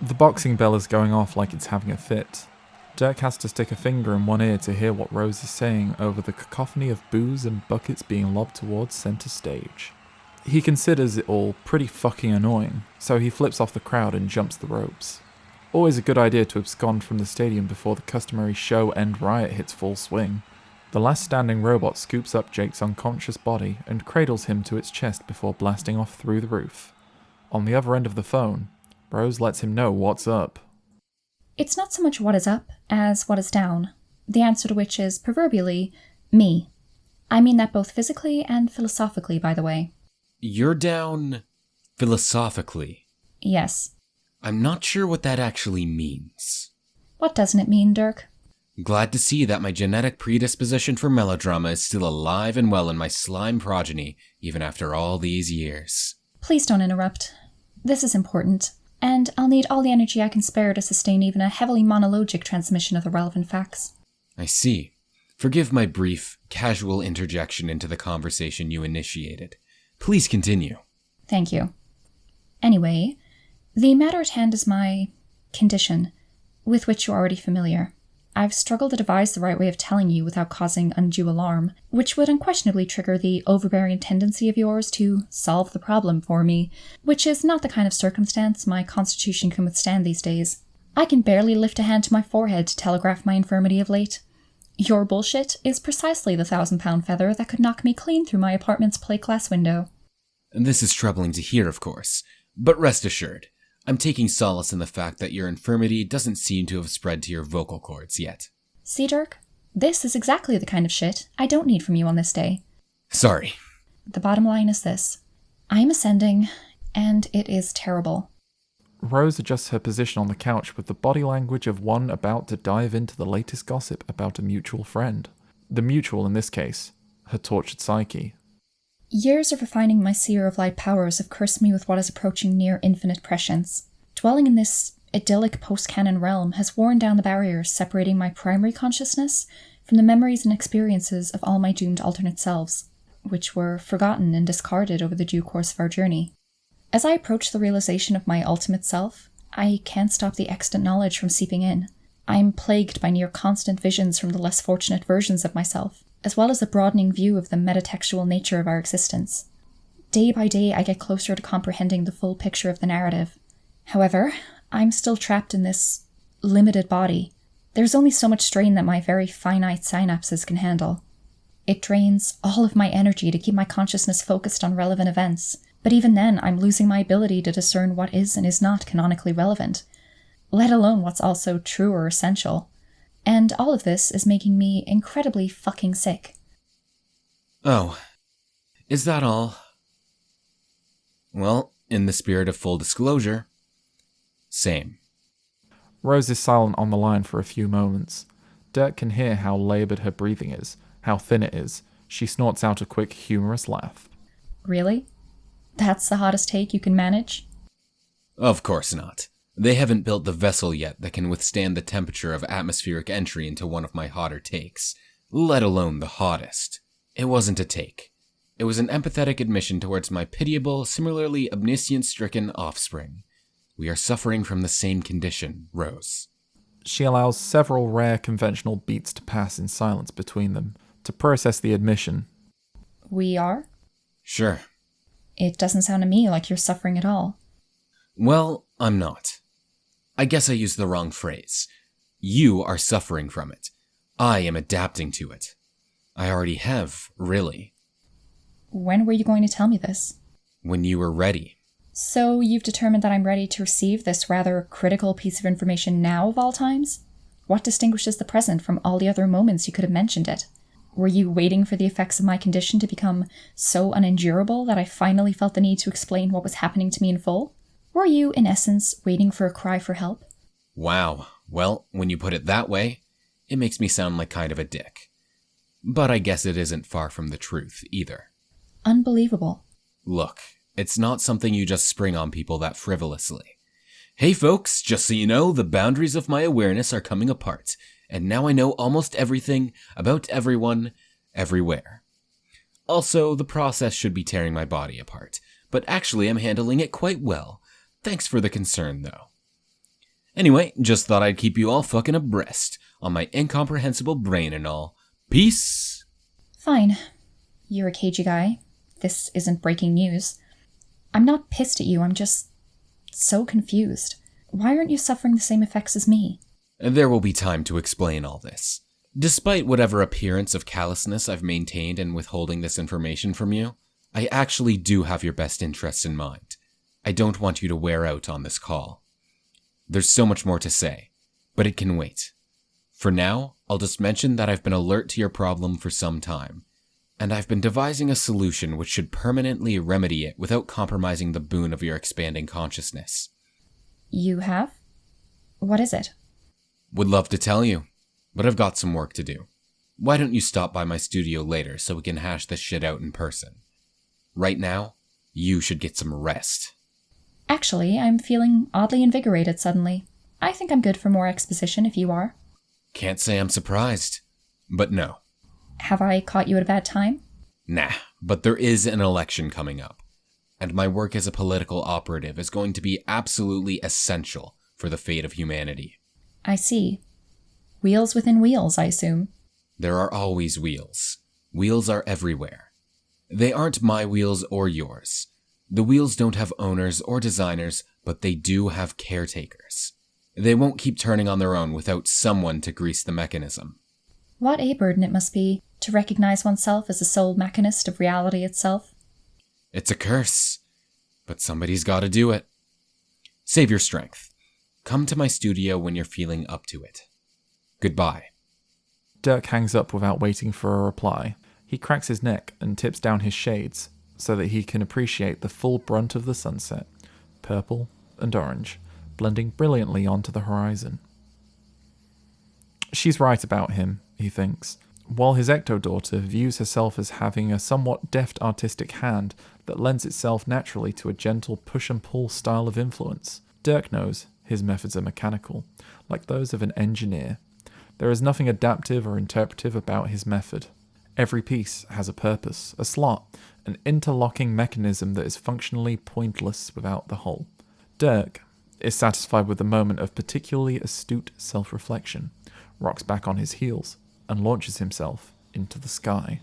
The boxing bell is going off like it's having a fit. Dirk has to stick a finger in one ear to hear what Rose is saying over the cacophony of booze and buckets being lobbed towards centre stage. He considers it all pretty fucking annoying, so he flips off the crowd and jumps the ropes. Always a good idea to abscond from the stadium before the customary show-end riot hits full swing. The last standing robot scoops up Jake's unconscious body and cradles him to its chest before blasting off through the roof. On the other end of the phone, Rose lets him know what's up. It's not so much what is up as what is down, the answer to which is, proverbially, me. I mean that both physically and philosophically, by the way. You're down philosophically. Yes. I'm not sure what that actually means. What doesn't it mean, Dirk? Glad to see that my genetic predisposition for melodrama is still alive and well in my slime progeny, even after all these years. Please don't interrupt. This is important, and I'll need all the energy I can spare to sustain even a heavily monologic transmission of the relevant facts. I see. Forgive my brief, casual interjection into the conversation you initiated. Please continue. Thank you. Anyway, the matter at hand is my condition, with which you're already familiar. I've struggled to devise the right way of telling you without causing undue alarm, which would unquestionably trigger the overbearing tendency of yours to solve the problem for me, which is not the kind of circumstance my constitution can withstand these days. I can barely lift a hand to my forehead to telegraph my infirmity of late. Your bullshit is precisely the 1,000-pound feather that could knock me clean through my apartment's plate glass window. This is troubling to hear, of course, but rest assured, I'm taking solace in the fact that your infirmity doesn't seem to have spread to your vocal cords yet. See, Dirk? This is exactly the kind of shit I don't need from you on this day. Sorry. The bottom line is this. I'm ascending, and it is terrible. Rose adjusts her position on the couch with the body language of one about to dive into the latest gossip about a mutual friend. The mutual, in this case, her tortured psyche. Years of refining my seer of light powers have cursed me with what is approaching near infinite prescience. Dwelling in this idyllic post-canon realm has worn down the barriers separating my primary consciousness from the memories and experiences of all my doomed alternate selves, which were forgotten and discarded over the due course of our journey. As I approach the realization of my ultimate self, I can't stop the extant knowledge from seeping in. I'm plagued by near constant visions from the less fortunate versions of myself, as well as a broadening view of the metatextual nature of our existence. Day by day, I get closer to comprehending the full picture of the narrative. However, I'm still trapped in this limited body. There's only so much strain that my very finite synapses can handle. It drains all of my energy to keep my consciousness focused on relevant events, but even then, I'm losing my ability to discern what is and is not canonically relevant, let alone what's also true or essential. And all of this is making me incredibly fucking sick. Oh, is that all? Well, in the spirit of full disclosure, same. Rose is silent on the line for a few moments. Dirk can hear how laboured her breathing is, how thin it is. She snorts out a quick, humorous laugh. Really? That's the hottest take you can manage? Of course not. They haven't built the vessel yet that can withstand the temperature of atmospheric entry into one of my hotter takes, let alone the hottest. It wasn't a take. It was an empathetic admission towards my pitiable, similarly omniscient-stricken offspring. We are suffering from the same condition, Rose. She allows several rare conventional beats to pass in silence between them, to process the admission. We are? Sure. It doesn't sound to me like you're suffering at all. Well, I'm not. I guess I used the wrong phrase. You are suffering from it. I am adapting to it. I already have, really. When were you going to tell me this? When you were ready. So you've determined that I'm ready to receive this rather critical piece of information now of all times? What distinguishes the present from all the other moments you could have mentioned it? Were you waiting for the effects of my condition to become so unendurable that I finally felt the need to explain what was happening to me in full? Were you, in essence, waiting for a cry for help? Wow. Well, when you put it that way, it makes me sound like kind of a dick. But I guess it isn't far from the truth, either. Unbelievable. Look, it's not something you just spring on people that frivolously. Hey folks, just so you know, the boundaries of my awareness are coming apart, and now I know almost everything about everyone, everywhere. Also, the process should be tearing my body apart, but actually I'm handling it quite well. Thanks for the concern, though. Anyway, just thought I'd keep you all fucking abreast on my incomprehensible brain and all. Peace! Fine. You're a cagey guy. This isn't breaking news. I'm not pissed at you, I'm just so confused. Why aren't you suffering the same effects as me? There will be time to explain all this. Despite whatever appearance of callousness I've maintained in withholding this information from you, I actually do have your best interests in mind. I don't want you to wear out on this call. There's so much more to say, but it can wait. For now, I'll just mention that I've been alert to your problem for some time, and I've been devising a solution which should permanently remedy it without compromising the boon of your expanding consciousness. You have? What is it? Would love to tell you, but I've got some work to do. Why don't you stop by my studio later so we can hash this shit out in person? Right now, you should get some rest. Actually, I'm feeling oddly invigorated suddenly. I think I'm good for more exposition if you are. Can't say I'm surprised, but no. Have I caught you at a bad time? Nah, but there is an election coming up, and my work as a political operative is going to be absolutely essential for the fate of humanity. I see. Wheels within wheels, I assume. There are always wheels. Wheels are everywhere. They aren't my wheels or yours. The wheels don't have owners or designers, but they do have caretakers. They won't keep turning on their own without someone to grease the mechanism. What a burden it must be to recognize oneself as the sole mechanist of reality itself. It's a curse, but somebody's got to do it. Save your strength. Come to my studio when you're feeling up to it. Goodbye. Dirk hangs up without waiting for a reply. He cracks his neck and tips down his shades so that he can appreciate the full brunt of the sunset, purple and orange, blending brilliantly onto the horizon. She's right about him, he thinks, while his ecto-daughter views herself as having a somewhat deft artistic hand that lends itself naturally to a gentle push-and-pull style of influence. Dirk knows his methods are mechanical, like those of an engineer. There is nothing adaptive or interpretive about his method. Every piece has a purpose, a slot, an interlocking mechanism that is functionally pointless without the whole. Dirk is satisfied with a moment of particularly astute self-reflection, rocks back on his heels, and launches himself into the sky.